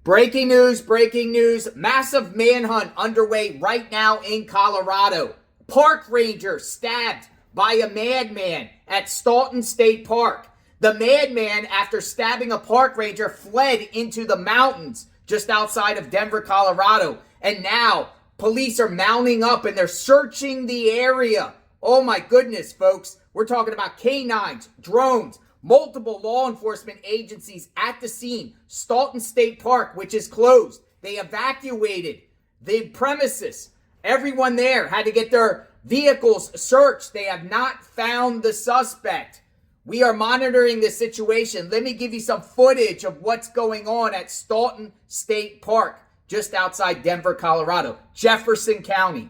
Breaking news, massive manhunt underway right now in Colorado. Park ranger stabbed by a madman at Staunton State Park. The madman, after stabbing a park ranger, fled into the mountains just outside of Denver, Colorado. And now police are mounting up and they're searching the area. Oh my goodness, folks. We're talking about canines, drones, multiple law enforcement agencies at the scene. Staunton State Park, which is closed. They evacuated the premises. Everyone there had to get their vehicles searched. They have not found the suspect. We are monitoring this situation. Let me give you some footage of what's going on at Staunton State Park, just outside Denver, Colorado, Jefferson County.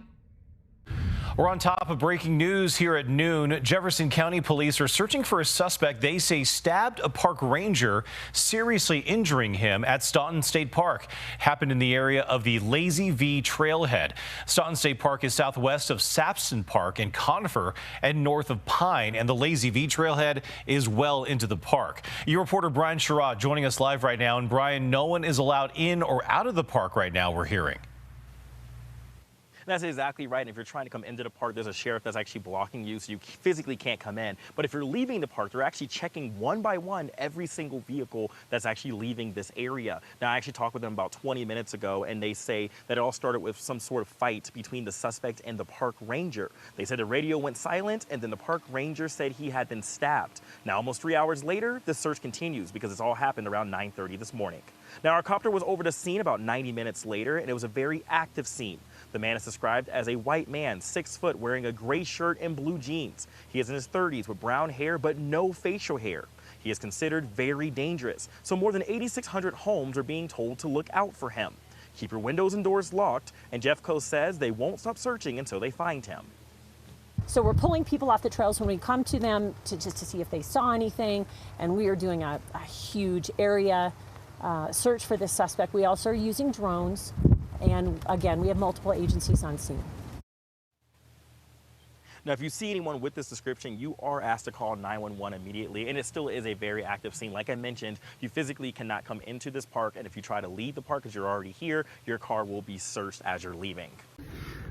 We're on top of breaking news here at noon. Jefferson County police are searching for a suspect they say stabbed a park ranger, seriously injuring him at Staunton State Park. Happened in the area of the Lazy V trailhead. Staunton State Park is southwest of Sapson Park and Conifer and north of Pine, and the Lazy V trailhead is well into the park. Your reporter Brian Sherrod joining us live right now. And Brian, no one is allowed in or out of the park right now, we're hearing. That's exactly right. And if you're trying to come into the park, there's a sheriff that's actually blocking you, so you physically can't come in. But if you're leaving the park, they're actually checking one by one every single vehicle that's actually leaving this area. Now, I actually talked with them about 20 minutes ago, and they say that it all started with some sort of fight between the suspect and the park ranger. They said the radio went silent, and then the park ranger said he had been stabbed. Now, almost 3 hours later, the search continues because it's all happened around 9:30 this morning. Now, our copter was over the scene about 90 minutes later, and it was a very active scene. The man is described as a white man, 6 foot, wearing a gray shirt and blue jeans. He is in his 30s with brown hair but no facial hair. He is considered very dangerous, so more than 8,600 homes are being told to look out for him. Keep your windows and doors locked, and Jeffco says they won't stop searching until they find him. So we're pulling people off the trails when we come to them just to see if they saw anything, and we are doing a huge area search for this suspect. We also are using drones. And again, we have multiple agencies on scene. Now, if you see anyone with this description, you are asked to call 911 immediately, and it still is a very active scene. Like I mentioned, you physically cannot come into this park, and if you try to leave the park as you're already here, your car will be searched as you're leaving.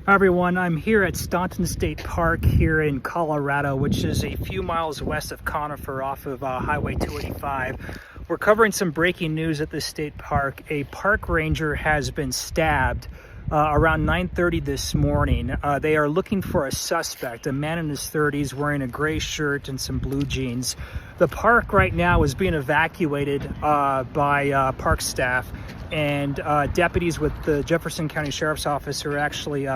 Hi everyone, I'm here at Staunton State Park here in Colorado, which is a few miles west of Conifer off of Highway 285. We're covering some breaking news at this state park. A park ranger has been stabbed around 9:30 this morning. They are looking for a suspect, a man in his 30s wearing a gray shirt and some blue jeans. The park right now is being evacuated by park staff, and deputies with the Jefferson County Sheriff's Office are actually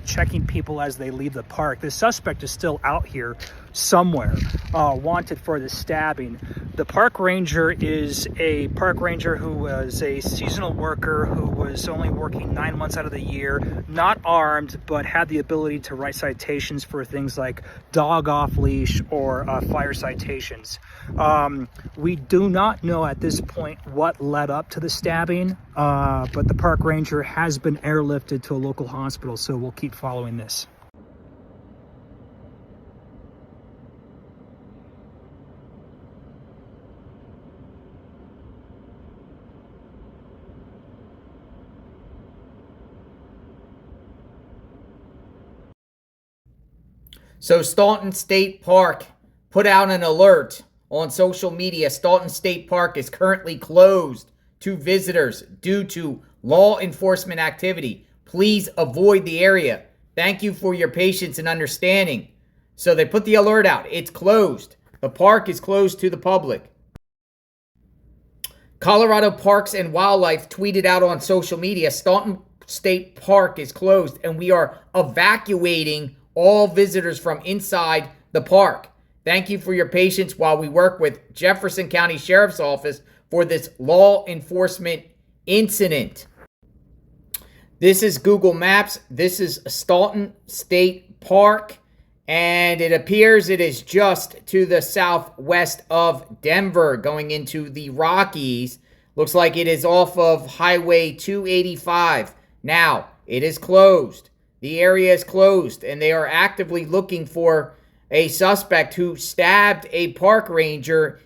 checking people as they leave the park. The suspect is still out here somewhere, wanted for the stabbing. The park ranger is a park ranger who was a seasonal worker who was only working 9 months out of the year, not armed, but had the ability to write citations for things like dog off leash or fire citations. We do not know at this point what led up to the stabbing, but the park ranger has been airlifted to a local hospital, so we'll keep following this. So Staunton State Park put out an alert on social media. Staunton State Park is currently closed to visitors due to law enforcement activity. Please avoid the area. Thank you for your patience and understanding. So they put the alert out. It's closed. The park is closed to the public. Colorado Parks and Wildlife tweeted out on social media, Staunton State Park is closed and we are evacuating all visitors from inside the park. Thank you for your patience while we work with Jefferson County Sheriff's Office for this law enforcement incident. This is Google Maps. This is Staunton State Park, and it appears it is just to the southwest of Denver going into the Rockies. Looks like it is off of Highway 285. Now, it is closed. The area is closed, and they are actively looking for a suspect who stabbed a park ranger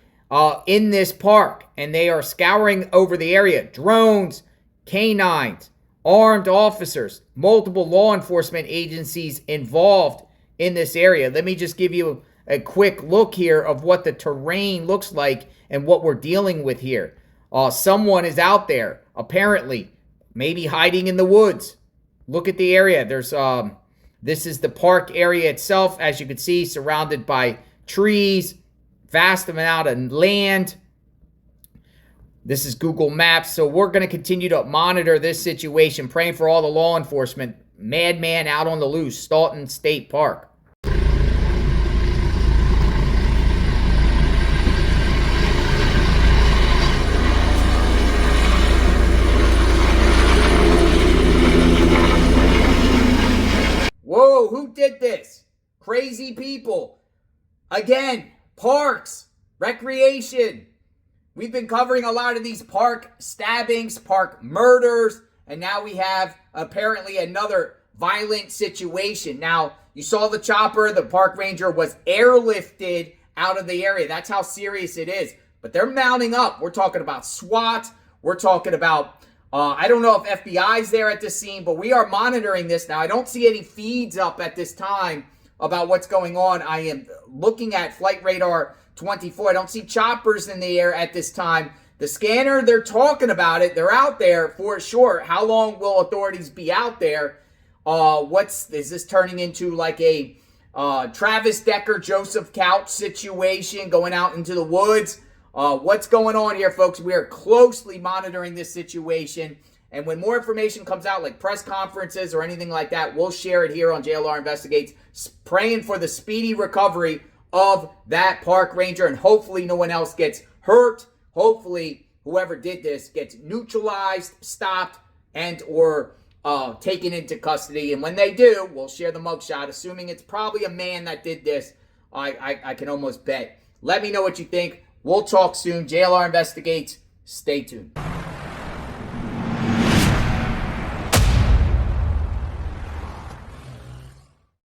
in this park, and they are scouring over the area. Drones, canines, armed officers, multiple law enforcement agencies involved in this area. Let me just give you a quick look here of what the terrain looks like and what we're dealing with here. Someone is out there, apparently, maybe hiding in the woods. Look at the area. This is the park area itself, as you can see, surrounded by trees, vast amount of land. This is Google Maps, so we're going to continue to monitor this situation, praying for all the law enforcement. Madman out on the loose, Staunton State Park. Whoa, who did this? Crazy people. Again, parks, recreation. We've been covering a lot of these park stabbings, park murders, and now we have apparently another violent situation. Now, you saw the chopper. The park ranger was airlifted out of the area. That's how serious it is. But they're mounting up. We're talking about SWAT. We're talking about I don't know if FBI's there at the scene, but we are monitoring this now. I don't see any feeds up at this time about what's going on. I am looking at Flight Radar 24. I don't see choppers in the air at this time. The scanner, they're talking about it. They're out there for sure. How long will authorities be out there? Is this turning into like a Travis Decker, Joseph Couch situation, going out into the woods? What's going on here, folks? We are closely monitoring this situation. And when more information comes out, like press conferences or anything like that, we'll share it here on JLR Investigates. Praying for the speedy recovery of that park ranger, and hopefully no one else gets hurt. Hopefully whoever did this gets neutralized, stopped, and or taken into custody. And when they do, we'll share the mugshot, assuming it's probably a man that did this. I can almost bet. Let me know what you think. We'll talk soon. JLR Investigates. Stay tuned.